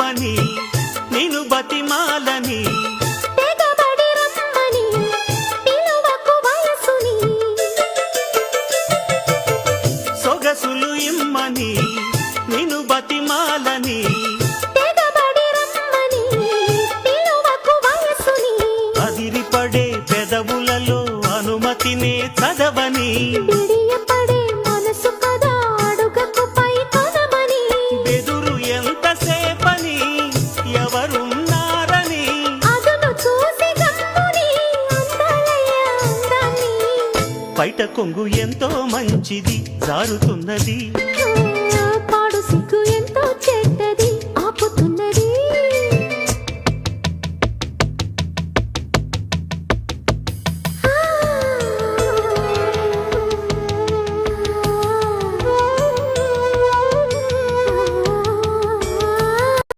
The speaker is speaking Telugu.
ఇమ్మని నిను బతిమాలని తెగబడి రమ్మని పిలువకు వయసుని సొగసులు ఇమ్మని నిను బతిమాలని తెగబడి రమ్మని పిలువకు వయసుని అదిరిపడే పెదవులలో అనుమతినే చదవని బిడియపడే మనసు కదా అడుగకు పై కొనమని బెదురు ఎంతసేపని ఎవరున్నారని అదును చూసి గమ్ముని అందాలయ్య అందాన్ని బయట కొంగు ఎంతో మంచిది జారుతున్నది